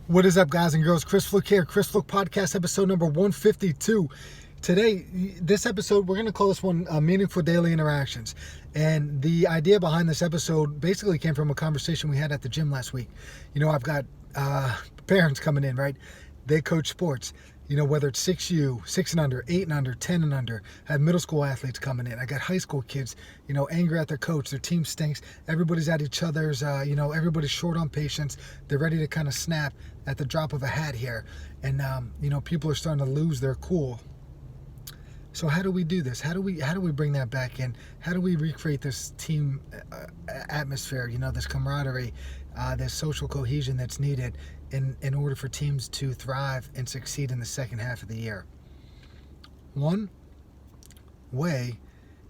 What is up, guys and girls? Chris Fluke here. Chris Fluke Podcast, episode number 152. Today, this episode, we're going to call this one Meaningful Daily Interactions. And the idea behind this episode basically came from a conversation we had at the gym last week. You know, I've got parents coming in, right? They coach sports. You know, whether it's 6U, 6 and under, 8 and under, 10 and under. I have middle school athletes coming in. I got high school kids, you know, angry at their coach. Their team stinks. Everybody's at each other's, everybody's short on patience. They're ready to kind of snap at the drop of a hat here. And, people are starting to lose their cool. So how do we do this? How do we bring that back in? How do we recreate this team atmosphere, this camaraderie, this social cohesion that's needed in order for teams to thrive and succeed in the second half of the year? One way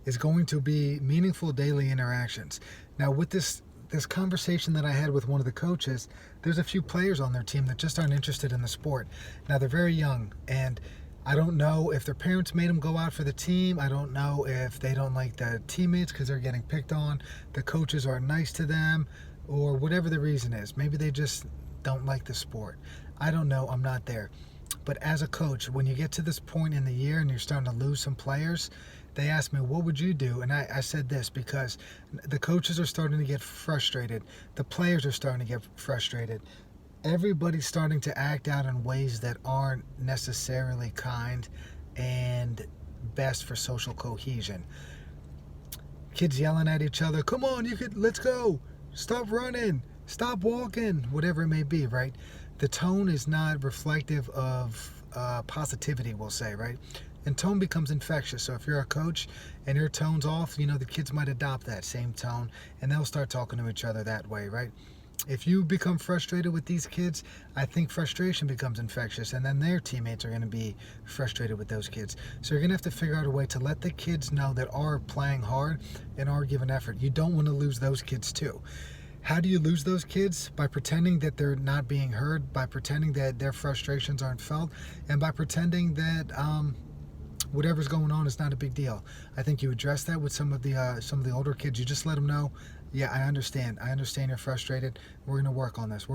is going to be meaningful daily interactions. Now, with this conversation that I had with one of the coaches, there's a few players on their team that just aren't interested in the sport. Now, they're very young, and I don't know if their parents made them go out for the team. I don't know if they don't like the teammates because they're getting picked on. The coaches aren't nice to them, or whatever the reason is. Maybe they just don't like the sport. I don't know. I'm not there. But as a coach, when you get to this point in the year and you're starting to lose some players, they asked me, what would you do? And I said this because the coaches are starting to get frustrated. The players are starting to get frustrated. Everybody's starting to act out in ways that aren't necessarily kind and best for social cohesion. Kids yelling at each other, come on, let's go. Stop running. Stop walking. Whatever it may be, right? The tone is not reflective of positivity, we'll say, right? And tone becomes infectious. So if you're a coach and your tone's off, the kids might adopt that same tone and they'll start talking to each other that way, right? If you become frustrated with these kids, I think frustration becomes infectious, and then their teammates are going to be frustrated with those kids. So you're going to have to figure out a way to let the kids know that are playing hard and are giving effort. You don't want to lose those kids too. How do you lose those kids? By pretending that they're not being heard, by pretending that their frustrations aren't felt, and by pretending that whatever's going on is not a big deal. I think you address that with some of the older kids. You just let them know, yeah, I understand you're frustrated. We're going to work on this.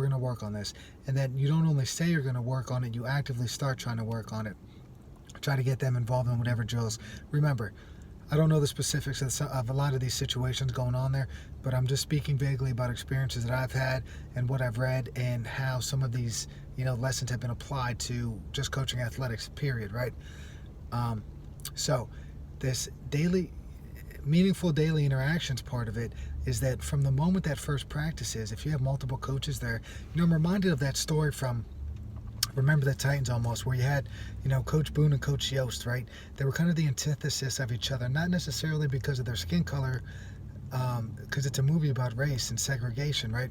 And then you don't only say you're going to work on it, you actively start trying to work on it. Try to get them involved in whatever drills. Remember, I don't know the specifics of a lot of these situations going on there, but I'm just speaking vaguely about experiences that I've had and what I've read and how some of these, lessons have been applied to just coaching athletics, period, right? So this meaningful daily interactions part of it is that from the moment that first practice is, if you have multiple coaches there, I'm reminded of that story from Remember the Titans almost, where you had, Coach Boone and Coach Yost, right? They were kind of the antithesis of each other, not necessarily because of their skin color, because it's a movie about race and segregation, right?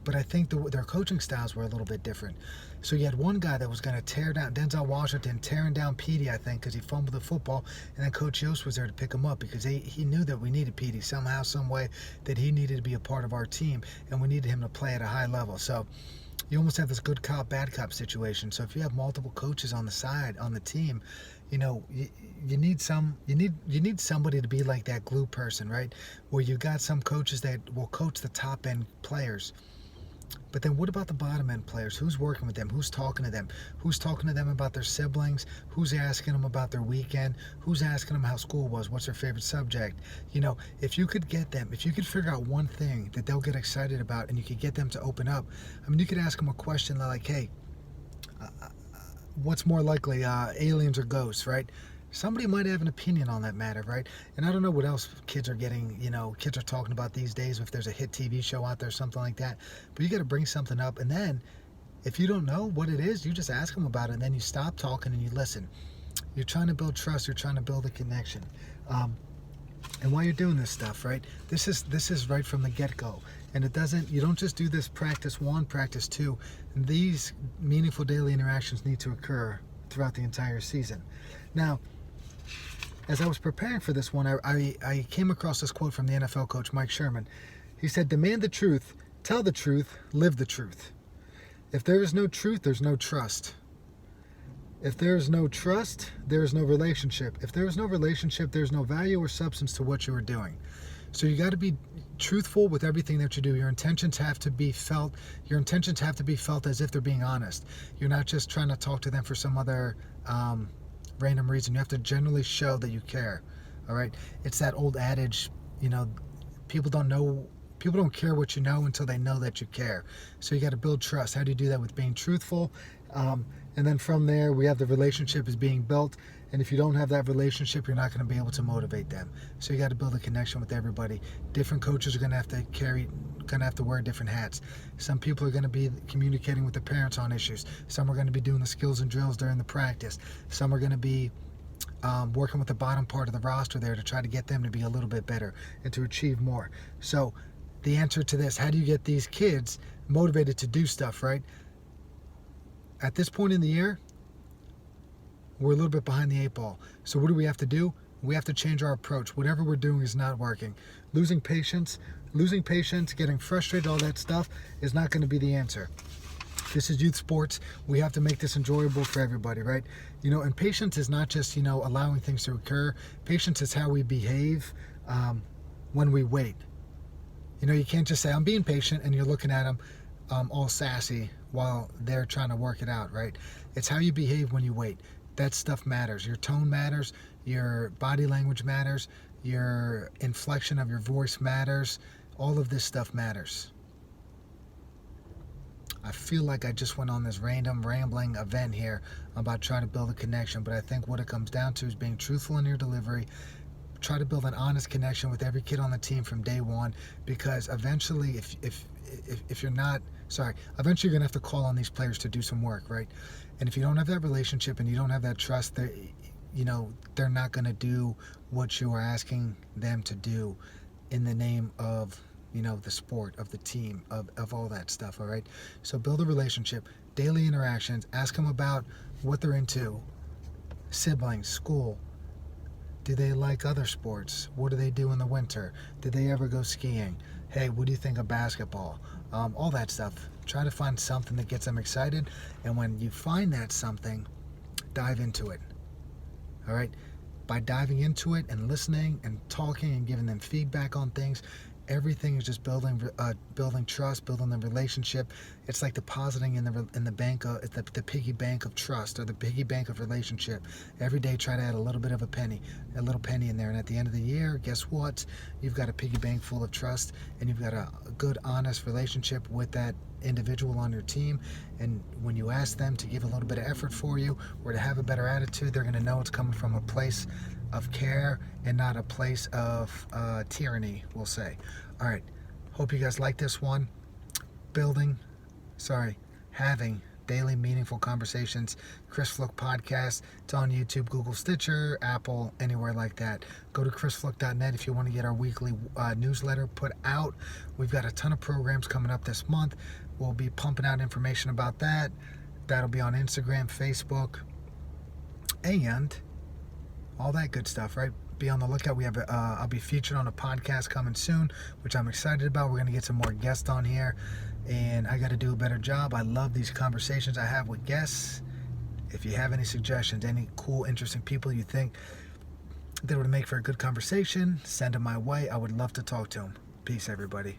But I think their coaching styles were a little bit different. So you had one guy that was going to tear down, Denzel Washington, tearing down Petey, I think, because he fumbled the football. And then Coach Yost was there to pick him up because he knew that we needed Petey somehow, some way, that he needed to be a part of our team. And we needed him to play at a high level. So you almost have this good cop, bad cop situation. So if you have multiple coaches on the side, on the team, you need somebody to be like that glue person, right? Where you got some coaches that will coach the top end players. But then what about the bottom end players? Who's working with them? Who's talking to them? Who's talking to them about their siblings? Who's asking them about their weekend? Who's asking them how school was? What's their favorite subject? If you could figure out one thing that they'll get excited about and you could get them to open up. I mean, you could ask them a question like, hey, what's more likely, aliens or ghosts, right? Somebody might have an opinion on that matter, right? And I don't know what else kids are getting, kids are talking about these days, if there's a hit TV show out there, something like that. But you got to bring something up. And then if you don't know what it is, you just ask them about it. And then you stop talking and you listen. You're trying to build trust. You're trying to build a connection. And while you're doing this stuff, right, this is right from the get-go. And you don't just do this practice 1, practice 2. These meaningful daily interactions need to occur throughout the entire season. Now, as I was preparing for this one, I came across this quote from the NFL coach, Mike Sherman. He said, demand the truth, tell the truth, live the truth. If there is no truth, there's no trust. If there is no trust, there is no relationship. If there is no relationship, there's no value or substance to what you are doing. So you got to be truthful with everything that you do. Your intentions have to be felt. Your intentions have to be felt as if they're being honest. You're not just trying to talk to them for some other random reason. You have to generally show that you care. All right. It's that old adage, people don't care what you know until they know that you care. So you got to build trust. How do you do that? With being truthful. And then from there, we have the relationship is being built. And if you don't have that relationship, you're not going to be able to motivate them. So you got to build a connection with everybody. Different coaches are going to have to wear different hats. Some people are going to be communicating with the parents on issues. Some are going to be doing the skills and drills during the practice. Some are going to be working with the bottom part of the roster there to try to get them to be a little bit better and to achieve more. So the answer to this, how do you get these kids motivated to do stuff, right? At this point in the year, we're a little bit behind the 8 ball. So what do we have to do? We have to change our approach. Whatever we're doing is not working. Losing patience, getting frustrated, all that stuff is not going to be the answer. This is youth sports. We have to make this enjoyable for everybody, right? And patience is not just, allowing things to occur. Patience is how we behave when we wait. You can't just say, I'm being patient, and you're looking at them all sassy while they're trying to work it out, right? It's how you behave when you wait. That stuff matters. Your tone matters. Your body language matters. Your inflection of your voice matters. All of this stuff matters. I feel like I just went on this random rambling event here about trying to build a connection, but I think what it comes down to is being truthful in your delivery. Try to build an honest connection with every kid on the team from day one, because eventually, if you're not, eventually you're going to have to call on these players to do some work, right? And if you don't have that relationship and you don't have that trust, they're not going to do what you are asking them to do in the name of, the sport, of the team, of all that stuff, all right? So build a relationship, daily interactions, ask them about what they're into, siblings, school. Do they like other sports? What do they do in the winter? Did they ever go skiing? Hey, what do you think of basketball? All that stuff. Try to find something that gets them excited. And when you find that something, dive into it. All right? By diving into it and listening and talking and giving them feedback on things, everything is just building trust, building the relationship. It's like depositing in the bank, the piggy bank of trust, or the piggy bank of relationship. Every day, try to add a little bit of a little penny in there, and at the end of the year, guess what? You've got a piggy bank full of trust, and you've got a good, honest relationship with that individual on your team. And when you ask them to give a little bit of effort for you or to have a better attitude, they're going to know it's coming from a place of care and not a place of tyranny, we'll say. All right, hope you guys like this one. Having daily meaningful conversations. Chris Fluke Podcast. It's on YouTube, Google, Stitcher, Apple, anywhere like that. Go to chrisfluke.net if you want to get our weekly newsletter put out. We've got a ton of programs coming up this month. We'll be pumping out information about that. That'll be on Instagram, Facebook, and all that good stuff, right? Be on the lookout. I'll be featured on a podcast coming soon, which I'm excited about. We're going to get some more guests on here, and I got to do a better job. I love these conversations I have with guests. If you have any suggestions, any cool, interesting people you think that would make for a good conversation, send them my way. I would love to talk to them. Peace, everybody.